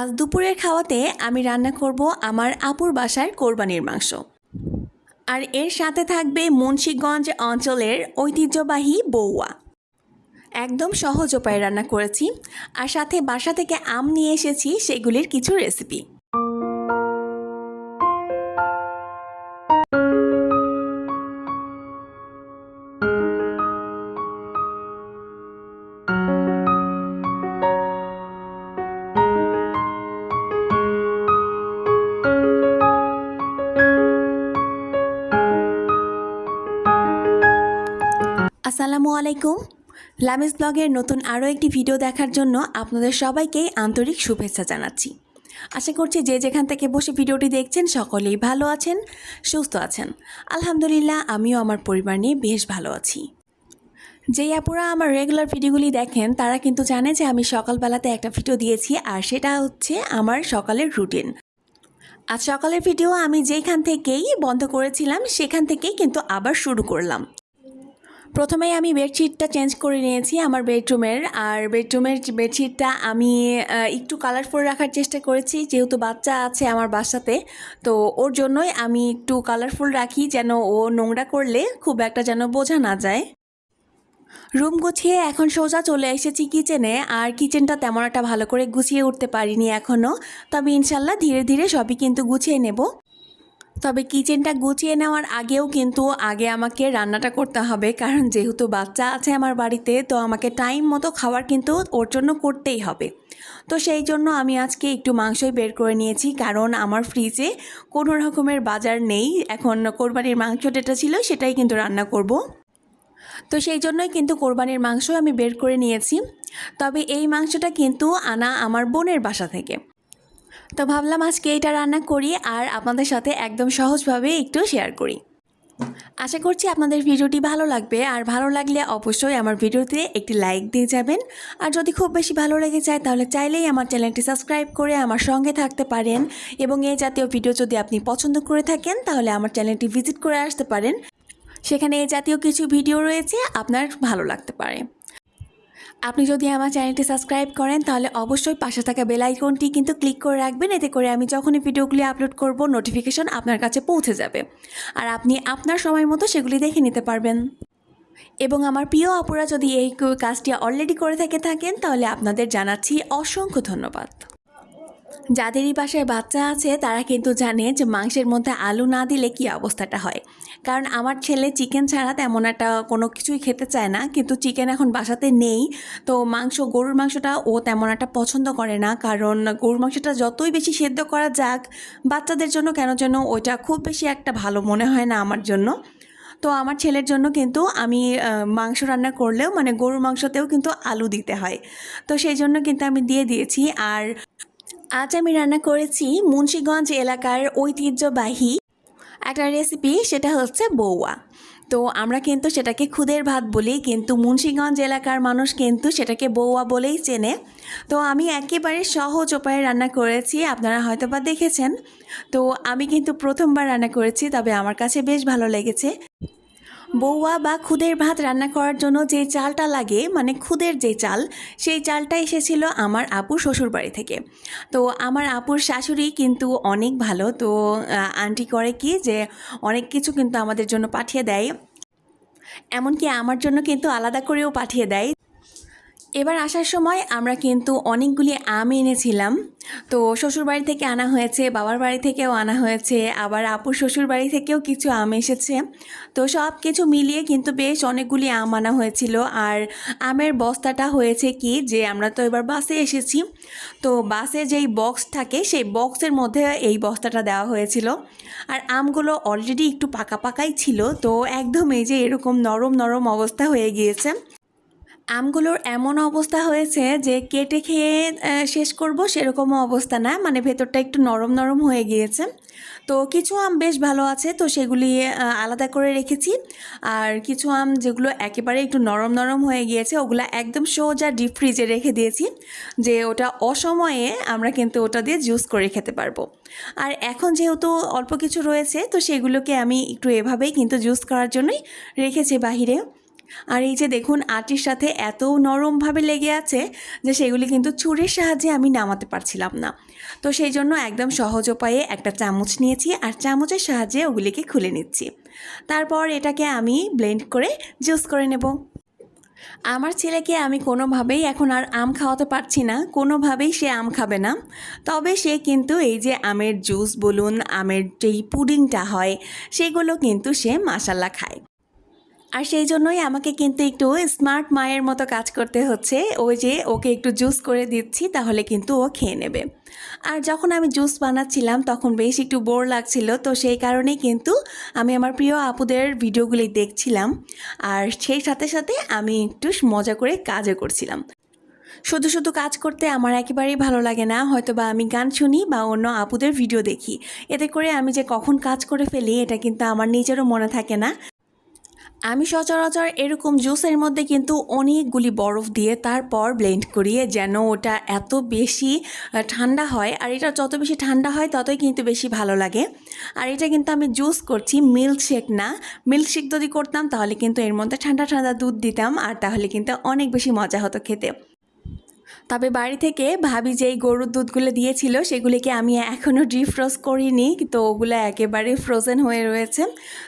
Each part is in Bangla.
আজ দুপুরের খাওয়াতে আমি রান্না করব আমার আপুর বাসার কোরবানির মাংস। আর এর সাথে থাকবে মুন্সিগঞ্জ অঞ্চলের ঐতিহ্যবাহী বৌয়া। একদম সহজ উপায়ে রান্না করেছি। আর সাথে বাসা থেকে আম নিয়ে এসেছি, সেগুলির কিছু রেসিপি। আসসালামু আলাইকুম। লামিস ব্লগের নতুন আরও একটি ভিডিও দেখার জন্য আপনাদের সবাইকেই আন্তরিক শুভেচ্ছা জানাচ্ছি। আশা করছি যে যেখান থেকে বসে ভিডিওটি দেখছেন সকলেই ভালো আছেন, সুস্থ আছেন। আলহামদুলিল্লাহ, আমিও আমার পরিবার নিয়ে বেশ ভালো আছি। যেই আপুরা আমার রেগুলার ভিডিওগুলি দেখেন তারা কিন্তু জানে যে আমি সকালবেলাতে একটা ভিডিও দিয়েছি, আর সেটা হচ্ছে আমার সকালের রুটিন। আজ সকালের ভিডিও আমি যেখান থেকেই বন্ধ করেছিলাম সেখান থেকেই কিন্তু আবার শুরু করলাম। প্রথমেই আমি বেডশিটটা চেঞ্জ করে নিয়েছি আমার বেডরুমের। আর বেডরুমের বেডশিটটা আমি একটু কালারফুল রাখার চেষ্টা করেছি, যেহেতু বাচ্চা আছে আমার বাসাতে, তো ওর জন্যই আমি একটু কালারফুল রাখি, যেন ও নোংরা করলে খুব একটা যেন বোঝা না যায়। রুম গুছিয়ে এখন সোজা চলে এসেছি কিচেনে। আর কিচেনটা তেমন একটা ভালো করে গুছিয়ে উঠতে পারিনি এখনও, তবে ইনশাল্লাহ ধীরে ধীরে সবই কিন্তু গুছিয়ে নেব। তবে কিচেনটা গুছিয়ে নেওয়ার আগেও কিন্তু আগে আমাকে রান্নাটা করতে হবে, কারণ যেহেতু বাচ্চা আছে আমার বাড়িতে, তো আমাকে টাইম মতো খাবার কিন্তু ওর জন্য করতেই হবে। তো সেই জন্য আমি আজকে একটু মাংসই বের করে নিয়েছি, কারণ আমার ফ্রিজে কোনো রকমের বাজার নেই। এখন কোরবানির মাংস যেটা ছিল সেটাই কিন্তু রান্না করব। তো সেই জন্যই কিন্তু কোরবানির মাংস আমি বের করে নিয়েছি। তবে এই মাংসটা কিন্তু আনা আমার বোনের বাসা থেকে। তো ভাবলাম আজকে এটা রান্না করি আর আপনাদের সাথে একদম সহজভাবে একটু শেয়ার করি। আশা করছি আপনাদের ভিডিওটি ভালো লাগবে, আর ভালো লাগলে অবশ্যই আমার ভিডিওতে একটি লাইক দিয়ে যাবেন। আর যদি খুব বেশি ভালো লেগে যায় তাহলে চাইলেই আমার চ্যানেলটি সাবস্ক্রাইব করে আমার সঙ্গে থাকতে পারেন। এবং এই জাতীয় ভিডিও যদি আপনি পছন্দ করে থাকেন তাহলে আমার চ্যানেলটি ভিজিট করে আসতে পারেন, সেখানে এই জাতীয় কিছু ভিডিও রয়েছে, আপনার ভালো লাগতে পারে। আপনি যদি আমার চ্যানেলটি সাবস্ক্রাইব করেন তাহলে অবশ্যই পাশে থাকা বেল আইকনটি কিন্তু ক্লিক করে রাখবেন, এতে করে আমি যখনই ভিডিওগুলি আপলোড করব নোটিফিকেশন আপনার কাছে পৌঁছে যাবে, আর আপনি আপনার সময় মতো সেগুলি দেখে নিতে পারবেন। এবং আমার প্রিয় আপুরা যদি এই কাজটি অলরেডি করে থাকেন তাহলে আপনাদের জানাচ্ছি অসংখ্য ধন্যবাদ। যাদেরই বাসায় বাচ্চা আছে তারা কিন্তু জানে যে মাংসের মধ্যে আলু না দিলে কী অবস্থাটা হয়। কারণ আমার ছেলে চিকেন ছাড়া তেমন একটা কোনো কিছুই খেতে চায় না, কিন্তু চিকেন এখন বাসাতে নেই, তো গরুর মাংসটা ও তেমন একটা পছন্দ করে না। কারণ গরুর মাংসটা যতই বেশি সেদ্ধ করা যাক বাচ্চাদের জন্য কেন যেন ওইটা খুব বেশি একটা ভালো মনে হয় না আমার জন্য। তো আমার ছেলের জন্য কিন্তু আমি মাংস রান্না করলেও মানে গরুর মাংসতেও কিন্তু আলু দিতে হয়, তো সেই জন্য কিন্তু আমি দিয়ে দিয়েছি। আর আজ আমি রান্না করেছি মুন্সিগঞ্জ এলাকার ঐতিহ্যবাহী একটা রেসিপি, সেটা হচ্ছে বৌয়া। তো আমরা কিন্তু সেটাকে খুদের ভাত বলি, কিন্তু মুন্সিগঞ্জ এলাকার মানুষ কিন্তু সেটাকে বৌয়া বলেই চেনে। তো আমি একেবারে সহজ উপায়ে রান্না করেছি, আপনারা হয়তো বা দেখেছেন। তো আমি কিন্তু প্রথমবার রান্না করেছি, তবে আমার কাছে বেশ ভালো লেগেছে। বৌয়া বা খুদের ভাত রান্না করার জন্য যে চালটা লাগে, মানে খুদের যে চাল, সেই চালটা এসেছিল আমার আপুর শ্বশুরবাড়ি থেকে। তো আমার আপুর শাশুড়ি কিন্তু অনেক ভালো, তো আন্টি করে কি যে অনেক কিছু কিন্তু আমাদের জন্য পাঠিয়ে দেয়, এমনকি আমার জন্য কিন্তু আলাদা করেও পাঠিয়ে দেয়। এবার আসার সময় আমরা কিন্তু অনেকগুলি আম এনেছিলাম। তো শ্বশুরবাড়ি থেকে আনা হয়েছে, বাবার বাড়ি থেকেও আনা হয়েছে, আবার আপুর শ্বশুরবাড়ি থেকেও কিছু আম এসেছে। তো সব কিছু মিলিয়ে কিন্তু বেশ অনেকগুলি আম আনা হয়েছিল। আর আমের বস্তাটা হয়েছে কি যে আমরা তো এবার বাসে এসেছি, তো বাসে যেই বক্স থাকে সেই বক্সের মধ্যে এই বস্তাটা দেওয়া হয়েছিল। আর আমগুলো অলরেডি একটু পাকা পাকাই ছিল, তো একদম এই যে এরকম নরম নরম অবস্থা হয়ে গিয়েছে। আমগুলোর এমন অবস্থা হয়েছে যে কেটে খেয়ে শেষ করব সেরকমও অবস্থা না, মানে ভেতরটা একটু নরম নরম হয়ে গিয়েছে। তো কিছু আম বেশ ভালো আছে, তো সেগুলি আলাদা করে রেখেছি। আর কিছু আম যেগুলো একেবারে একটু নরম নরম হয়ে গিয়েছে ওগুলো একদম সোজা ডিপ ফ্রিজে রেখে দিয়েছি, যে ওটা অসময়ে আমরা কিন্তু ওটা দিয়ে জুস করে খেতে পারবো। আর এখন যেহেতু অল্প কিছু রয়েছে, তো সেগুলোকে আমি একটু এভাবেই কিন্তু জুস করার জন্যই রেখেছি বাহিরে। আর এই যে দেখুন আটির সাথে এত নরমভাবে লেগে আছে যে সেগুলি কিন্তু ছুরির সাহায্যে আমি নামাতে পারছিলাম না। তো সেই জন্য একদম সহজ উপায়ে একটা চামচ নিয়েছি আর চামচের সাহায্যে ওগুলিকে খুলে নিচ্ছি। তারপর এটাকে আমি ব্লেন্ড করে জুস করে নেব। আমার ছেলেকে আমি কোনোভাবেই এখন আর আম খাওয়াতে পারছি না, কোনোভাবেই সে আম খাবে না। তবে সে কিন্তু এই যে আমের জুস বলুন, আমের যেই পুডিংটা হয় সেগুলো কিন্তু সে মাশাল্লাহ খায়। আর সেই জন্যই আমাকে কিন্তু একটু স্মার্ট মায়ের মতো কাজ করতে হচ্ছে। ওই যে ওকে একটু জুস করে দিচ্ছি, তাহলে কিন্তু ও খেয়ে নেবে। আর যখন আমি জুস বানাচ্ছিলাম তখন বেশ একটু বোর লাগছিল, তো সেই কারণেই কিন্তু আমি আমার প্রিয় আপুদের ভিডিওগুলি দেখছিলাম আর সেই সাথে সাথে আমি একটু মজা করে কাজও করছিলাম। শুধু শুধু কাজ করতে আমার একেবারেই ভালো লাগে না। হয়তো বা আমি গান শুনি বা অন্য আপুদের ভিডিও দেখি, এতে করে আমি যে কখন কাজ করে ফেলি এটা কিন্তু আমার নিজেরও মনে থাকে না। আমি সচরাচর এরকম জুসের মধ্যে কিন্তু অনেকগুলি বরফ দিয়ে তারপর ব্লেন্ড করিয়ে যেন ওটা এত বেশি ঠান্ডা হয়, আর এটা যত বেশি ঠান্ডা হয় ততই কিন্তু বেশি ভালো লাগে। আর এটা কিন্তু আমি জুস করছি, মিল্কশেক না। মিল্কশেক যদি করতাম তাহলে কিন্তু এর মধ্যে ঠান্ডা ঠান্ডা দুধ দিতাম, আর তাহলে কিন্তু অনেক বেশি মজা হতো খেতে। তবে বাড়ি থেকে ভাবি যেই গরুর দুধগুলো দিয়েছিল সেগুলিকে আমি এখনও ডিফ্রোজ করিনি, তো ওগুলো একেবারে ফ্রোজেন হয়ে রয়েছে।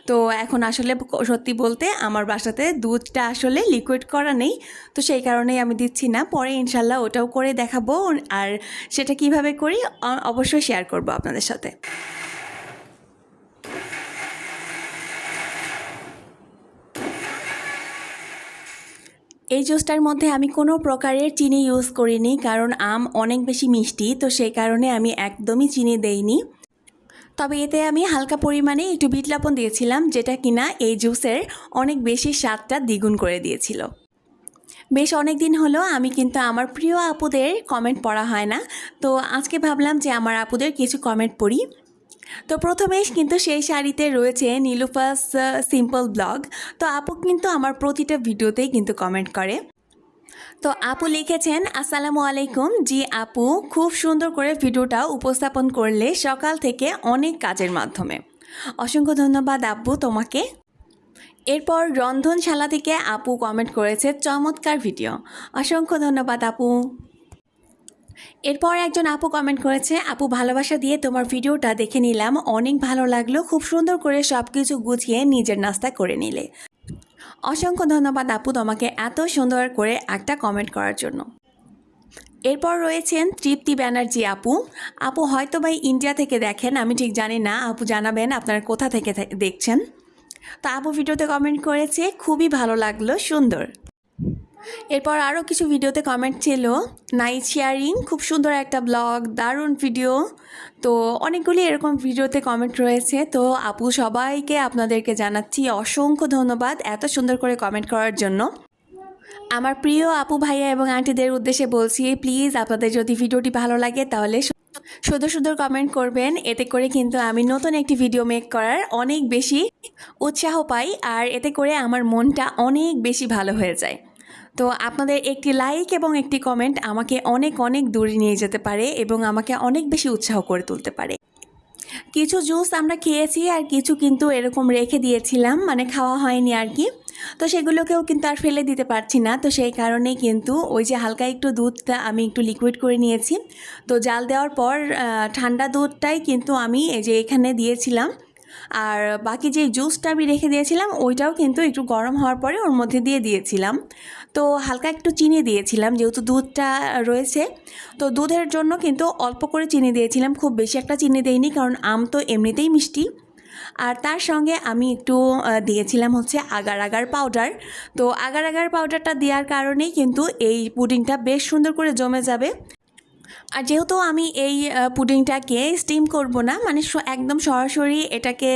তো এখন আসলে সত্যি বলতে আমার বাসাতে দুধটা আসলে লিকুইড করা নেই, তো সেই কারণেই আমি দিচ্ছি না। পরে ইনশাল্লাহ ওটাও করে দেখাবো, আর সেটা কিভাবে করি অবশ্যই শেয়ার করব আপনাদের সাথে। এই জুসটার মধ্যে আমি কোনো প্রকারের চিনি ইউজ করিনি, কারণ আম অনেক বেশি মিষ্টি, তো সেই কারণে আমি একদমই চিনি দেইনি। তবে এতে আমি হালকা পরিমাণে একটু বিট লবণ দিয়েছিলাম, যেটা কিনা এই জুসের অনেক বেশি স্বাদটা দ্বিগুণ করে দিয়েছিল। বেশ অনেক দিন হলো আমি কিন্তু আমার প্রিয় আপুদের কমেন্ট পড়া হয় না, তো আজকে ভাবলাম যে আমার আপুদের কিছু কমেন্ট পড়ি। তো প্রথমেই কিন্তু সেই শাড়িতে রয়েছে নীলুফাস সিম্পল ব্লগ। তো আপু কিন্তু আমার প্রতিটা ভিডিওতেই কিন্তু কমেন্ট করে। তো আপু লিখেছেন, আসসালামু আলাইকুম। জি আপু, খুব সুন্দর করে ভিডিওটা উপস্থাপন করলে সকাল থেকে অনেক কাজের মাধ্যমে। অসংখ্য ধন্যবাদ আপু তোমাকে। এরপর রন্ধনশালা থেকে আপু কমেন্ট করেছে, চমৎকার ভিডিও। অসংখ্য ধন্যবাদ আপু। এরপর একজন আপু কমেন্ট করেছে, আপু ভালোবাসা দিয়ে তোমার ভিডিওটা দেখে নিলাম, অনেক ভালো লাগলো, খুব সুন্দর করে সব কিছু গুছিয়ে নিজের নাস্তা করে নিলে। অসংখ্য ধন্যবাদ আপু তোমাকে এত সুন্দর করে একটা কমেন্ট করার জন্য। এরপর রয়েছেন তৃপ্তি ব্যানার্জি আপু। আপু হয়তো বা ইন্ডিয়া থেকে দেখেন, আমি ঠিক জানি না, আপু জানাবেন আপনার কোথা থেকে দেখছেন। তা আপু ভিডিওতে কমেন্ট করেছে, খুবই ভালো লাগলো, সুন্দর। এরপর আরও কিছু ভিডিওতে কমেন্ট ছিল, নাইট শেয়ারিং, খুব সুন্দর একটা ব্লগ, দারুণ ভিডিও। তো অনেকগুলি এরকম ভিডিওতে কমেন্ট রয়েছে। তো আপু সবাইকে আপনাদেরকে জানাচ্ছি অসংখ্য ধন্যবাদ এত সুন্দর করে কমেন্ট করার জন্য। আমার প্রিয় আপু ভাইয়া এবং আন্টিদের উদ্দেশ্যে বলছি, প্লিজ আপনাদের যদি ভিডিওটি ভালো লাগে তাহলে সুন্দর সুন্দর কমেন্ট করবেন, এতে করে কিন্তু আমি নতুন একটি ভিডিও মেক করার অনেক বেশি উৎসাহ পাই, আর এতে করে আমার মনটা অনেক বেশি ভালো হয়ে যায়। তো আপনাদের একটি লাইক এবং একটি কমেন্ট আমাকে অনেক অনেক দূরে নিয়ে যেতে পারে এবং আমাকে অনেক বেশি উৎসাহ করে তুলতে পারে। কিছু জুস আমরা খেয়েছি আর কিছু কিন্তু এরকম রেখে দিয়েছিলাম, মানে খাওয়া হয়নি আর কি। তো সেগুলোকেও কিন্তু আর ফেলে দিতে পারছি না, তো সেই কারণেই কিন্তু ওই যে হালকা একটু দুধটা আমি একটু লিকুইড করে নিয়েছি। তো জাল দেওয়ার পর ঠান্ডা দুধটাই কিন্তু আমি এই যে এখানে দিয়েছিলাম, আর বাকি যে জুসটা আমি রেখে দিয়েছিলাম ওইটাও কিন্তু একটু গরম হওয়ার পরে ওর মধ্যে দিয়ে দিয়েছিলাম। তো হালকা একটু চিনি দিয়েছিলাম, যেহেতু দুধটা রয়েছে, তো দুধের জন্য কিন্তু অল্প করে চিনি দিয়েছিলাম, খুব বেশি একটা চিনি দেইনি, কারণ আম তো এমনিতেই মিষ্টি। আর তার সঙ্গে আমি একটু দিয়েছিলাম হচ্ছে আগার আগার পাউডার। তো আগার আগার পাউডারটা দেওয়ার কারণেই কিন্তু এই পুডিংটা বেশ সুন্দর করে জমে যাবে। আর যেহেতু আমি এই পুডিংটাকে স্টিম করব না, মানে একদম সরাসরি এটাকে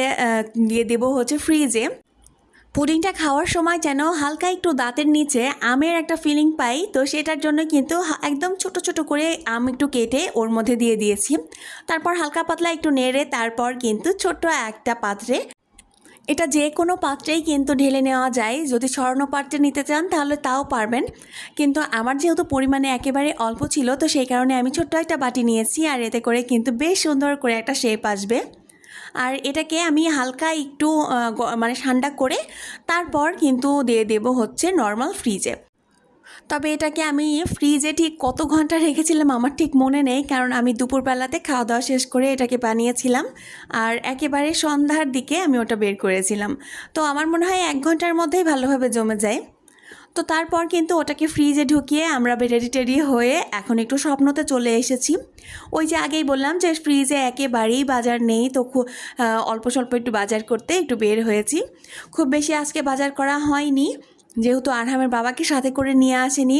দিয়ে দেবো হচ্ছে ফ্রিজে। পুডিংটা খাওয়ার সময় যেন হালকা একটু দাঁতের নিচে আমের একটা ফিলিং পাই, তো সেটার জন্য কিন্তু একদম ছোট ছোট করে আম একটু কেটে ওর মধ্যে দিয়ে দিয়েছি। তারপর হালকা পাতলা একটু নেড়ে তারপর কিন্তু ছোট্ট একটা পাত্রে, এটা যে কোনো পাত্রেই কিন্তু ঢেলে নেওয়া যায়, যদি স্বর্ণ পাত্রে নিতে চান তাহলে তাও পারবেন, কিন্তু আমার যেহেতু পরিমাণে একেবারে অল্প ছিল তো সেই কারণে আমি ছোট্ট একটা বাটি নিয়েছি, আর এতে করে কিন্তু বেশ সুন্দর করে একটা শেপ আসবে। আর এটাকে আমি হালকা একটু মানে ঠান্ডা করে তারপর কিন্তু দিয়ে দেব হচ্ছে নর্মাল ফ্রিজে। তবে এটাকে আমি ফ্রিজে ঠিক কত ঘন্টা রেখেছিলাম আমার ঠিক মনে নেই, কারণ আমি দুপুরবেলাতে খাওয়া দাওয়া শেষ করে এটাকে বানিয়েছিলাম আর একেবারে সন্ধ্যার দিকে আমি ওটা বের করেছিলাম। তো আমার মনে হয় 1 ঘন্টার মধ্যেই ভালোভাবে জমে যায়। তো তারপর কিন্তু ওটাকে ফ্রিজে ঢুকিয়ে আমরা রেডি হয়ে এখন একটু স্বপ্নতে চলে এসেছি। ওই যে আগেই বললাম যে ফ্রিজে একেবারেই বাজার নেই, তো অল্প স্বল্প একটু বাজার করতে একটু বের হয়েছি। খুব বেশি আজকে বাজার করা হয়নি, যেহেতু আরহামের বাবাকে সাথে করে নিয়ে আসেনি।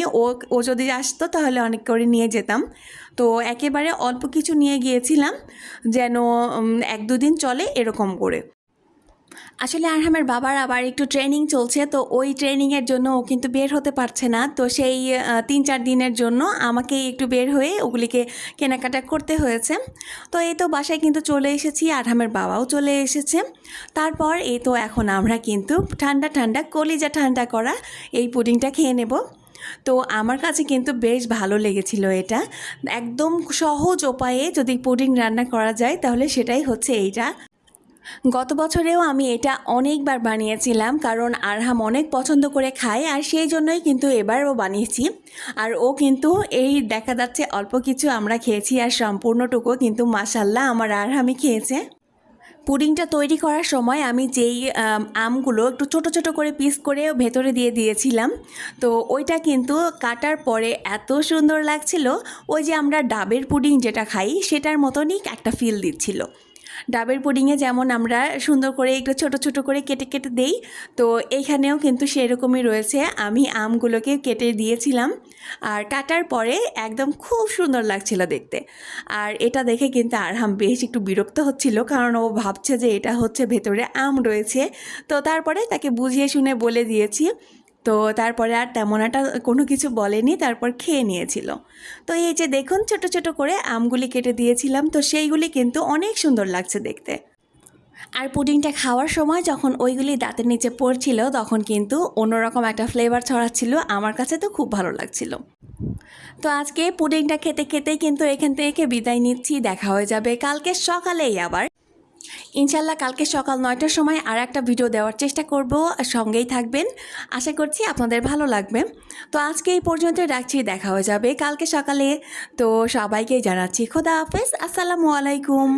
ও যদি আসতো তাহলে অনেক করে নিয়ে যেতাম। তো একেবারে অল্প কিছু নিয়ে গিয়েছিলাম যেন 1-2 দিন চলে এরকম করে। আসলে আরহামের বাবার আবার একটু ট্রেনিং চলছে, তো ওই ট্রেনিংয়ের জন্য ও কিন্তু বের হতে পারছে না। তো সেই 3-4 দিনের জন্য আমাকেই একটু বের হয়ে ওগুলিকে কেনাকাটা করতে হয়েছে। তো এই তো বাসায় কিন্তু চলে এসেছি, আরহামের বাবাও চলে এসেছে। তারপর এই তো এখন আমরা কিন্তু ঠান্ডা ঠান্ডা কলিজা ঠান্ডা করা এই পুডিংটা খেয়ে নেব। তো আমার কাছে কিন্তু বেশ ভালো লেগেছিল এটা। একদম সহজ উপায়ে যদি পুডিং রান্না করা যায় তাহলে সেটাই হচ্ছে এইটা। গত বছরেও আমি এটা অনেকবার বানিয়েছিলাম, কারণ আরহাম অনেক পছন্দ করে খায় আর সেই জন্যই কিন্তু এবারও বানিয়েছি। আর ও কিন্তু এই দেখা যাচ্ছে অল্প কিছু আমরা খেয়েছি আর সম্পূর্ণটুকু কিন্তু মাশাল্লাহ আমার আরহামই খেয়েছে। পুডিংটা তৈরি করার সময় আমি যেই আমগুলো একটু ছোট ছোট করে পিস করে ভেতরে দিয়ে দিয়েছিলাম, তো ওইটা কিন্তু কাটার পরে এত সুন্দর লাগছিল, ওই যে আমরা ডাবের পুডিং যেটা খাই সেটার মতনই একটা ফিল দিচ্ছিল। ডাবের পুডিংয়ে যেমন আমরা সুন্দর করে একটু ছোট ছোট করে কেটে কেটে দেই, তো এইখানেও কিন্তু সেরকমই রয়েছে। আমি আমগুলোকে কেটে দিয়েছিলাম আর কাটার পরে একদম খুব সুন্দর লাগছিল দেখতে। আর এটা দেখে কিন্তু আরহাম বেশ একটু বিরক্ত হচ্ছিল, কারণ ও ভাবছে যে এটা হচ্ছে ভেতরে আম রয়েছে। তো তারপরে তাকে বুঝিয়ে শুনে বলে দিয়েছি, তো তারপরে আর তেমন একটা কোনো কিছু বলেনি, তারপর খেয়ে নিয়েছিল। তো এই যে দেখুন ছোট ছোট করে আমগুলি কেটে দিয়েছিলাম, তো সেইগুলি কিন্তু অনেক সুন্দর লাগছে দেখতে। আর পুডিংটা খাওয়ার সময় যখন ওইগুলি দাঁতের নিচে পড়ছিল তখন কিন্তু অন্যরকম একটা ফ্লেভার ছড়াচ্ছিল, আমার কাছে তো খুব ভালো লাগছিল। তো আজকে পুডিংটা খেতে খেতেই কিন্তু এখান থেকে বিদায় নিচ্ছি, দেখা হয়ে যাবে কালকে সকালেই আবার ইনশাল্লাহ। কালকে সকাল 9টার সময় আর একটা ভিডিও দেওয়ার চেষ্টা করব, সঙ্গেই থাকবেন, আশা করছি আপনাদের ভালো লাগবে। তো আজকে এই পর্যন্ত রাখছি, দেখা হয়ে যাবে কালকে সকালে। তো সবাইকে জানাচ্ছি খোদা হাফেজ, আসসালামু আলাইকুম।